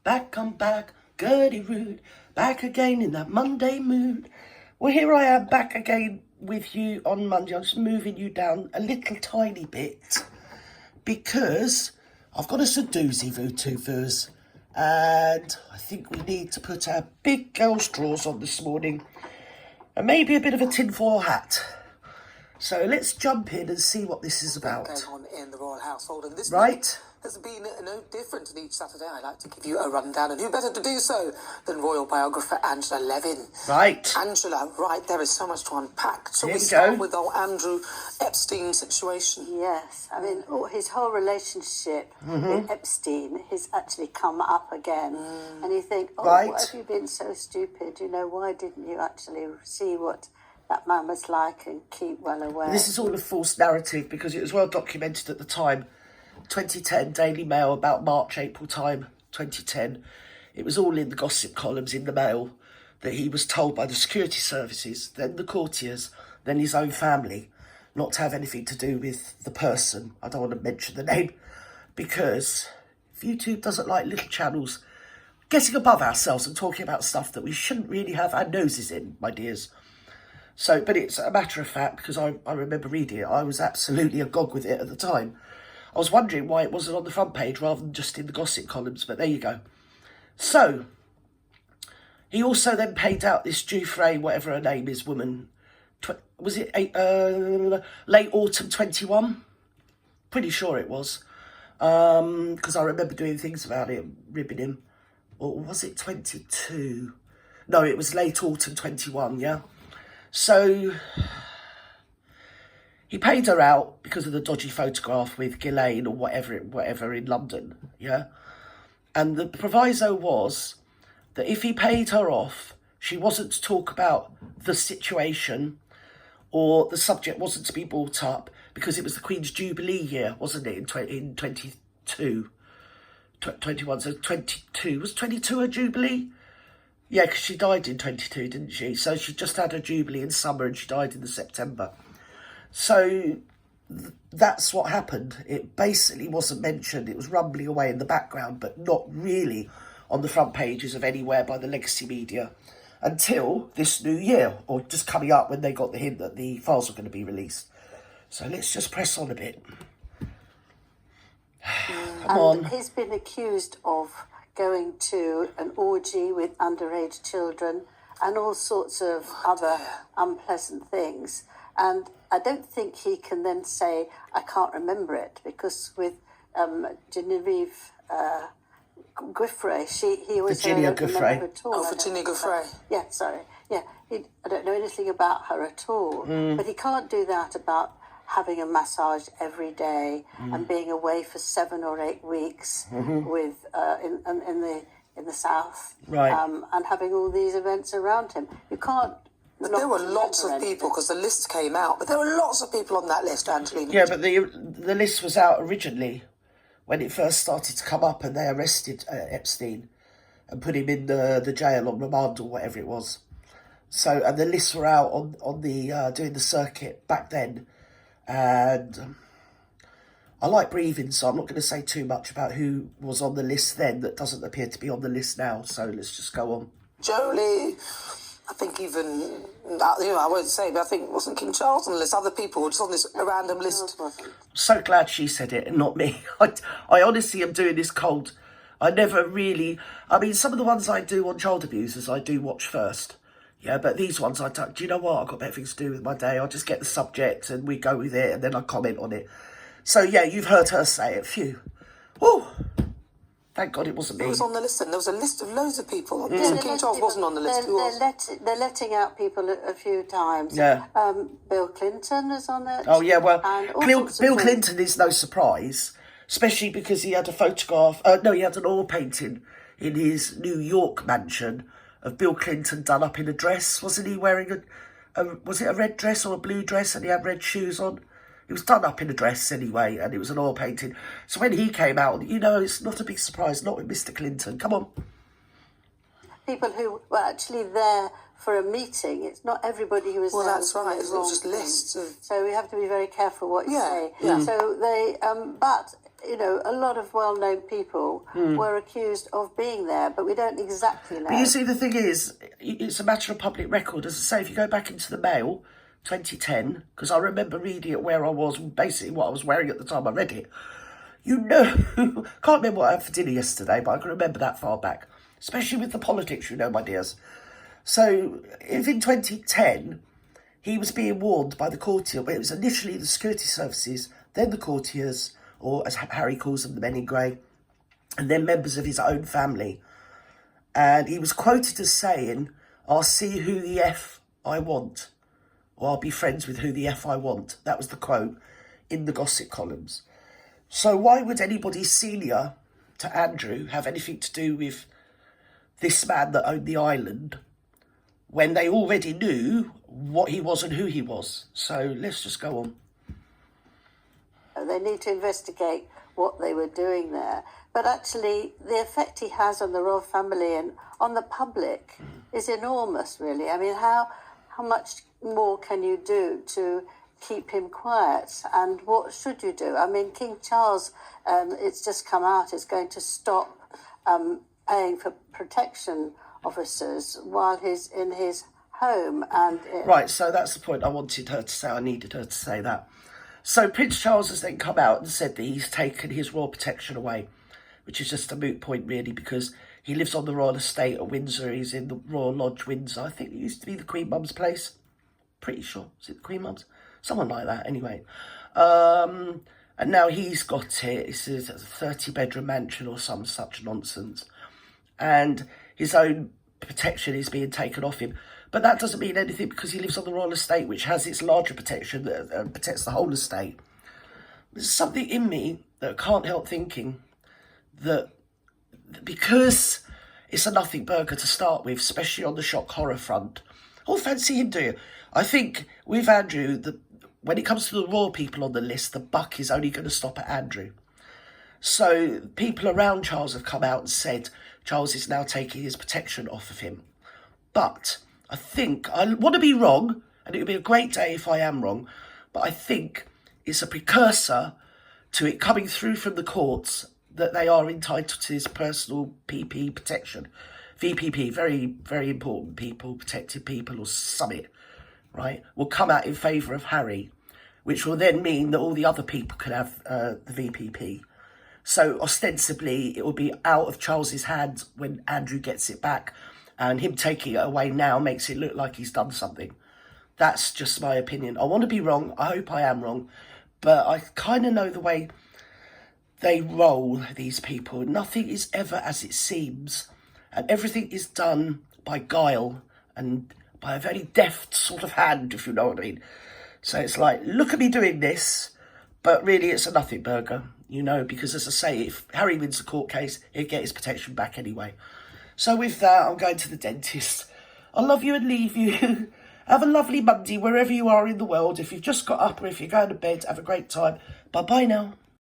Back, come back, Gertie Rude, back again in that Monday mood. Well, here I am back again with you on Monday. I'm just moving you down a little tiny bit because I've got us a doozy Vootoo-foos, and I think we need to put our big girl's drawers on this morning and maybe a bit of a tinfoil hat. So let's jump in and see what this is about. Going on in the royal household, and this right has been no different. And each Saturday I like to give you a rundown, and who better to do so than royal biographer Angela Levin. Right. Angela, right, there is so much to unpack. So Here we we start go. with old Andrew Epstein situation. Yes, I mean, his whole relationship with Epstein has actually come up again. And you think, Right. What have you been so stupid? You know, why didn't you actually see what that man was like and keep well aware? This is all a false narrative because it was well documented at the time. 2010 Daily Mail, about March, April time, 2010. It was all in the gossip columns in the Mail that he was told by the security services, then the courtiers, then his own family, not to have anything to do with the person. I don't want to mention the name because YouTube doesn't like little channels getting above ourselves and talking about stuff that we shouldn't really have our noses in, my dears. So, but it's a matter of fact, because I remember reading it, I was absolutely agog with it at the time. I was wondering why it wasn't on the front page rather than just in the gossip columns, but there you go. So, he also then paid out this Giuffre, whatever her name is, woman, was it late autumn 21? Pretty sure it was, because I remember doing things about it, ribbing him. Or was it 22? No, it was late autumn 21, yeah? So he paid her out because of the dodgy photograph with Ghislaine or whatever in London, yeah? And the proviso was that if he paid her off, she wasn't to talk about the situation or the subject wasn't to be brought up because it was the Queen's Jubilee year, wasn't it, in 22, 21, so 22. Was 22 her Jubilee? Yeah, because she died in 22, didn't she? So she just had her Jubilee in summer and she died in the September. So that's what happened. It basically wasn't mentioned. It was rumbling away in the background, but not really on the front pages of anywhere by the legacy media until this new year, or just coming up when they got the hint that the files were going to be released. So let's just press on a bit. Come on. He's been accused of going to an orgy with underage children and all sorts of other unpleasant things. And I don't think he can then say, I can't remember it, because with Genevieve Giuffre, he always said, I don't remember her at all. Oh, Virginia Giuffre. Yeah, sorry. Yeah, I don't know anything about her at all. But he can't do that about having a massage every day and being away for 7 or 8 weeks with in the south, Right. And having all these events around him. You can't. But there were lots of people, because the list came out, but there were lots of people on that list, Angelina. Yeah, but the list was out originally when it first started to come up and they arrested Epstein and put him in the jail on remand or whatever it was. So, and the lists were out on the doing the circuit back then. And I like breathing, so I'm not going to say too much about who was on the list then that doesn't appear to be on the list now. So let's just go on. Jolie, I think even, I won't say, but I think wasn't King Charles on the list. Other people were just on this random list. So glad she said it and not me. I honestly am doing this cold. I never really, I mean, some of the ones I do on child abusers, I do watch first. Yeah, but these ones, I don't, do you know what? I've got better things to do with my day. I'll just get the subject and we go with it and then I comment on it. So, yeah, you've heard her say it. Phew. Oh, thank God it wasn't me. It was on the list, and there was a list of loads of people on this. King Charles wasn't on the list. Who was? They're letting out people a few times. Yeah. Bill Clinton is on it. Oh, yeah, well, Bill Bill Clinton is no surprise, especially because he had a photograph, he had an oil painting in his New York mansion of Bill Clinton done up in a dress. Wasn't he wearing was it a red dress or a blue dress, and he had red shoes on? He was done up in a dress anyway, and it was an oil painting. So when he came out, it's not a big surprise, not with Mr. Clinton. Come on. People who were actually there for a meeting. It's not everybody who was there. Well, that's right. It was just lists. So we have to be very careful what you say. Yeah. So they, but you know, a lot of well-known people were accused of being there, but we don't exactly know. But you see, the thing is, it's a matter of public record. As I say, if you go back into the Mail, 2010, because I remember reading it where I was, basically what I was wearing at the time I read it. You know, can't remember what I had for dinner yesterday, but I can remember that far back. Especially with the politics, you know, my dears. So, if in 2010, he was being warned by the courtier, but it was initially the security services, then the courtiers, or as Harry calls them, the men in grey, and then members of his own family. And he was quoted as saying, "I'll see who the F I want," or "I'll be friends with who the F I want." That was the quote in the gossip columns. So why would anybody senior to Andrew have anything to do with this man that owned the island when they already knew what he was and who he was? So let's just go on. They need to investigate what they were doing there. But actually, the effect he has on the royal family and on the public is enormous, really. I mean, how much more can you do to keep him quiet? And what should you do? I mean, King Charles, it's just come out, is going to stop paying for protection officers while he's in his home. And Right, so that's the point I wanted her to say. I needed her to say that. So Prince Charles has then come out and said that he's taken his royal protection away, which is just a moot point, really, because he lives on the royal estate at Windsor. He's in the Royal Lodge, Windsor. I think it used to be the Queen Mum's place. Pretty sure. Is it the Queen Mum's? Someone like that, anyway. And now he's got it. It's a 30-bedroom mansion or some such nonsense. And his own protection is being taken off him. But that doesn't mean anything because he lives on the royal estate, which has its larger protection that protects the whole estate. There's something in me that can't help thinking that because it's a nothing burger to start with, especially on the shock horror front, I'll fancy him doing it. I think with Andrew, when it comes to the royal people on the list, the buck is only going to stop at Andrew. So people around Charles have come out and said Charles is now taking his protection off of him. But I think, I want to be wrong, and it would be a great day if I am wrong, but I think it's a precursor to it coming through from the courts that they are entitled to his personal PP protection. VPP, very, very important people, protected people or something, right, will come out in favour of Harry, which will then mean that all the other people can have the VPP. So ostensibly it will be out of Charles's hands when Andrew gets it back, and him taking it away now makes it look like he's done something. That's just my opinion. I want to be wrong. I hope I am wrong. But I kind of know the way they roll, these people. Nothing is ever as it seems. And everything is done by guile and by a very deft sort of hand, if you know what I mean. So it's like, look at me doing this, but really it's a nothing burger, you know, because as I say, if Harry wins the court case, he'll get his protection back anyway. So with that, I'm going to the dentist. I love you and leave you. Have a lovely Monday wherever you are in the world. If you've just got up or if you're going to bed, have a great time. Bye-bye now.